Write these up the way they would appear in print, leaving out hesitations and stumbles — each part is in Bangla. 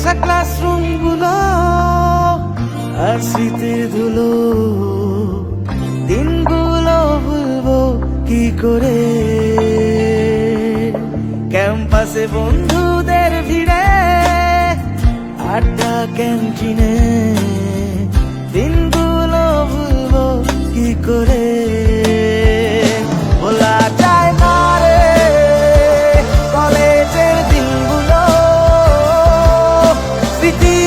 ঘাসা ক্লাসরুম গুলো আর স্মৃতির ধুলো, দিনগুলো ভুলবো কি করে? ক্যাম্পাসে বন্ধুদের ভিড়ে, আড্ডা ক্যান্টিনে, দিনগুলো ভুলবো কি করে? বলা যায় না রে কলেজের দিনগুলো, স্মৃতি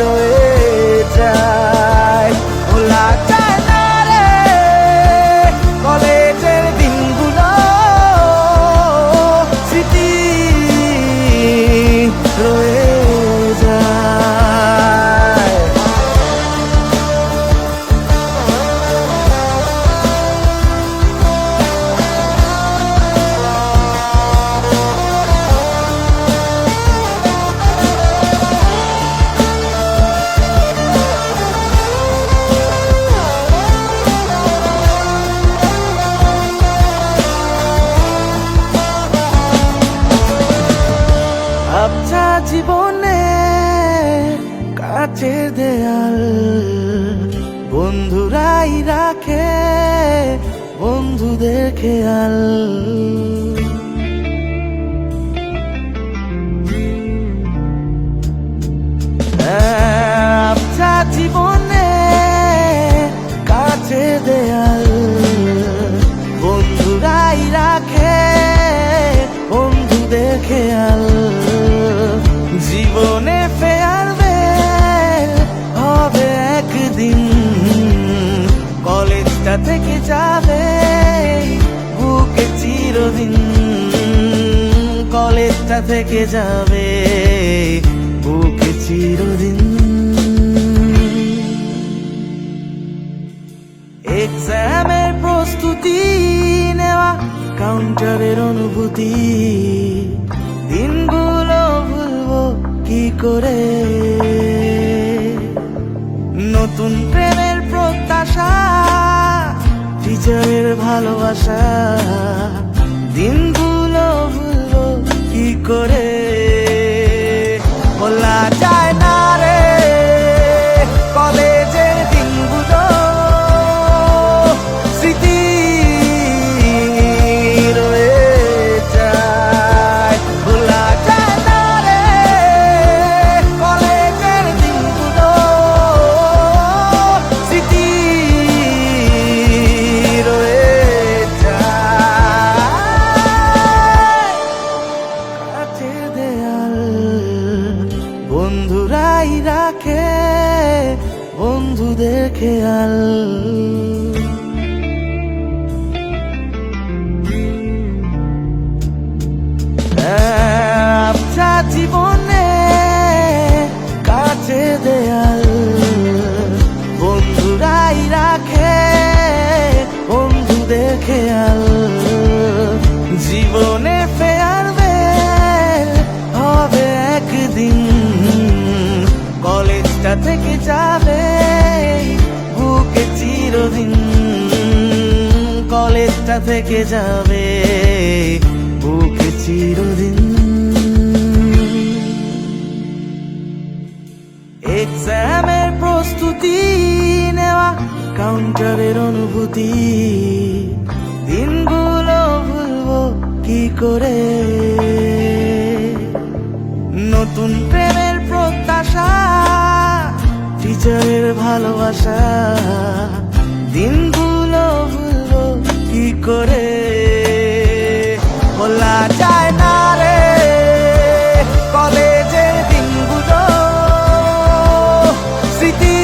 রয়ে যায়। বলা যায় না রে কলেজের দিনগুলো, স্মৃতি রয়ে আবছা জীবনে কাছের দেয়াল, বন্ধুরাই রাখে বন্ধুদের খেয়াল। আবছা জীবনে কাছের দেয়াল, বন্ধুরাই রাখে বন্ধুদের খেয়াল। জীবনে ফেয়ারওয়েল হবে একদিন, কলেজটা থেকে যাবে বুকে চিরদিন, কলেজটা থেকে যাবে বুকে চিরদিন। এক্সামের প্রস্তুতি নেওয়া, কাউন্টারের অনুভূতি, দিনগুলো ভুলবো কি করে? নতুন প্রেমের প্রত্যাশা, টিচারের ভালোবাসা, দিনগুলো ভুলবো কি করে? বলা যায় না রে কলেজের দিনগুলো, স্মৃতি রয়ে যায়। বলা যায় না রে কলেজের দিনগুলো, স্মৃতি রয়ে যায়। কাছের দেয়াল, বন্ধুরাই রাখে বন্ধুদের খেয়াল। আবছা জীবনে কাছে দেয়াল, বন্ধুরাই রাখে বন্ধুদের খেয়াল। জীবনে ফেয়ারওয়েল হবে একদিন, কলেজটা থেকে যাবে বুকে চিরদিন, কলেজটা থেকে যাবে বুকে চিরদিন। এক্সামের প্রস্তুতি নেওয়া, কাউন্টারের অনুভূতি, দিনগুলো ভুলবো কি করে? নতুন প্রেমের প্রত্যাশা, টিচারের ভালোবাসা, দিনগুলো ভুলবো কি করে? বলা যায় না রে কলেজের দিনগুলো, স্মৃতি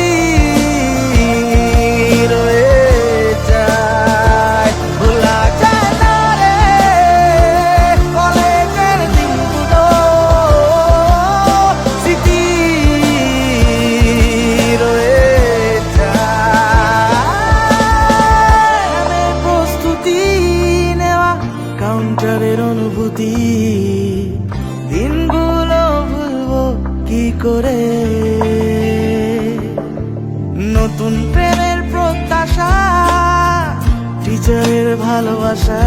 রয়ে যায়। বলা যায় না রে কলেজের দিনগুলো, স্মৃতি রয়ে যায়। প্রস্তুতি নেওয়া, কাউন্টারের অনুভূতি, দিনগুলো ভুলবো কি করে? নতুন প্রেমের প্রত্যাশা, টিচারের ভালোবাসা,